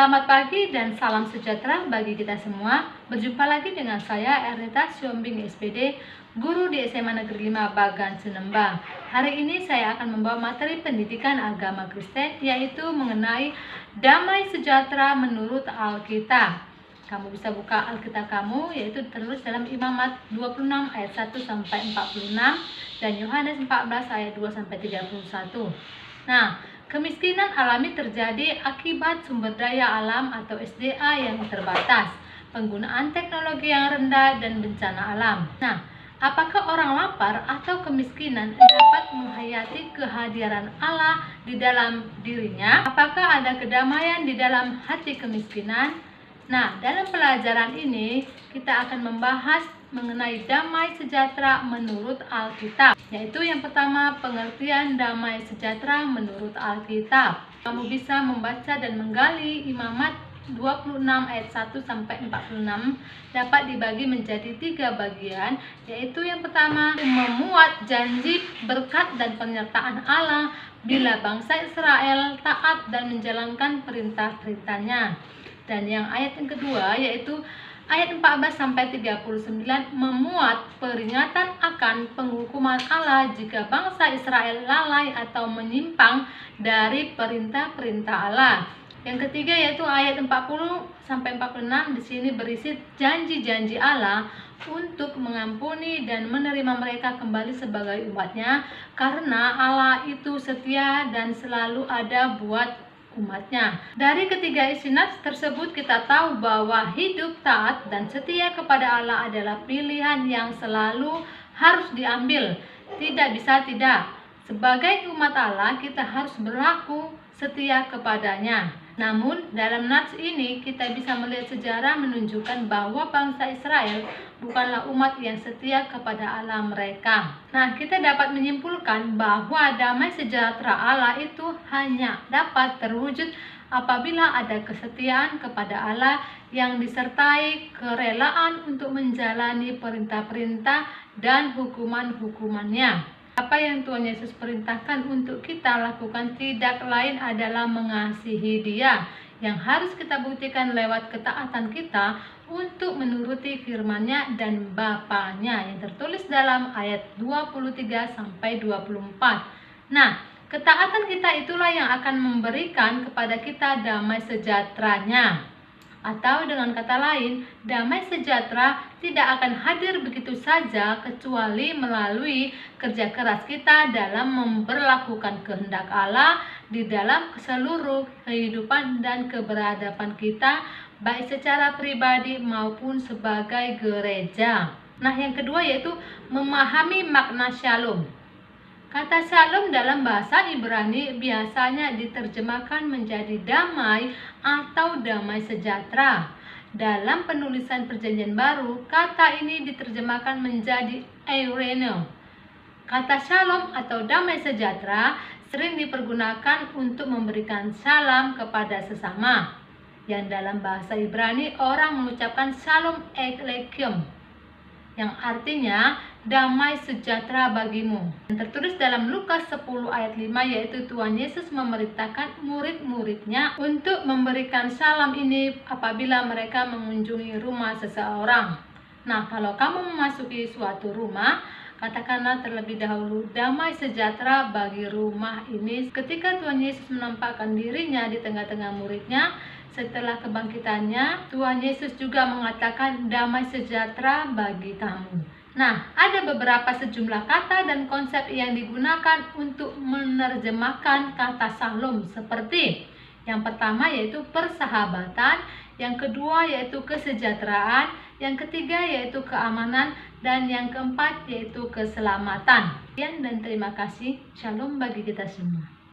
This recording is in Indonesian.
Selamat pagi dan salam sejahtera bagi kita semua. Berjumpa lagi dengan saya Ernita Siombing SPD, guru di SMA Negeri 5 Bagan Senemba. Hari ini saya akan membawa materi pendidikan agama Kristen, yaitu mengenai damai sejahtera menurut Alkitab. Kamu bisa buka Alkitab kamu, yaitu tertulis dalam Imamat 26 ayat 1 sampai 46 dan Yohanes 14 ayat 2 sampai 31. Nah, kemiskinan alami terjadi akibat sumber daya alam atau SDA yang terbatas, penggunaan teknologi yang rendah, dan bencana alam. Nah, apakah orang lapar atau kemiskinan dapat menghayati kehadiran Allah di dalam dirinya? Apakah ada kedamaian di dalam hati kemiskinan? Nah, dalam pelajaran ini kita akan membahas mengenai damai sejahtera menurut Alkitab, yaitu yang pertama, pengertian damai sejahtera menurut Alkitab. Kamu bisa membaca dan menggali Imamat 26 ayat 1 sampai 46 dapat dibagi menjadi 3 bagian, yaitu yang pertama, memuat janji berkat dan penyertaan Allah bila bangsa Israel taat dan menjalankan perintah-perintahnya. Dan yang ayat yang kedua, yaitu ayat 14 sampai 39, memuat peringatan akan penghukuman Allah jika bangsa Israel lalai atau menyimpang dari perintah-perintah Allah. Yang ketiga yaitu ayat 40 sampai 46, di sini berisi janji-janji Allah untuk mengampuni dan menerima mereka kembali sebagai umatnya, karena Allah itu setia dan selalu ada buat umatnya. Dari ketiga isi nats tersebut kita tahu bahwa hidup taat dan setia kepada Allah adalah pilihan yang selalu harus diambil. Tidak bisa tidak. Sebagai umat Allah kita harus berlaku setia kepadanya. Namun dalam nats ini kita bisa melihat sejarah menunjukkan bahwa bangsa Israel bukanlah umat yang setia kepada Allah mereka. Nah, kita dapat menyimpulkan bahwa damai sejahtera Allah itu hanya dapat terwujud apabila ada kesetiaan kepada Allah yang disertai kerelaan untuk menjalani perintah-perintah dan hukuman-hukumannya. Apa yang Tuhan Yesus perintahkan untuk kita lakukan tidak lain adalah mengasihi Dia, yang harus kita buktikan lewat ketaatan kita untuk menuruti firman-Nya dan Bapa-Nya yang tertulis dalam ayat 23 sampai 24. Nah, ketaatan kita itulah yang akan memberikan kepada kita damai sejahtera-Nya. Atau dengan kata lain, damai sejahtera tidak akan hadir begitu saja kecuali melalui kerja keras kita dalam memperlakukan kehendak Allah di dalam seluruh kehidupan dan keberadaban kita, baik secara pribadi maupun sebagai gereja. Nah, yang kedua yaitu memahami makna shalom. Kata shalom dalam bahasa Ibrani biasanya diterjemahkan menjadi damai atau damai sejahtera. Dalam penulisan Perjanjian Baru, kata ini diterjemahkan menjadi eirene. Kata shalom atau damai sejahtera sering dipergunakan untuk memberikan salam kepada sesama. Yang dalam bahasa Ibrani orang mengucapkan shalom aleichem, yang artinya damai sejahtera bagimu. Dan tertulis dalam Lukas 10 ayat 5, yaitu Tuhan Yesus memerintahkan murid-muridnya untuk memberikan salam ini apabila mereka mengunjungi rumah seseorang. Nah, kalau kamu memasuki suatu rumah, katakanlah terlebih dahulu damai sejahtera bagi rumah ini. Ketika Tuhan Yesus menampakkan dirinya di tengah-tengah muridnya setelah kebangkitannya, Tuhan Yesus juga mengatakan damai sejahtera bagi kamu. Nah, ada beberapa sejumlah kata dan konsep yang digunakan untuk menerjemahkan kata shalom, seperti yang pertama yaitu persahabatan, yang kedua yaitu kesejahteraan, yang ketiga yaitu keamanan, dan yang keempat yaitu keselamatan. Sekian dan terima kasih. Shalom bagi kita semua.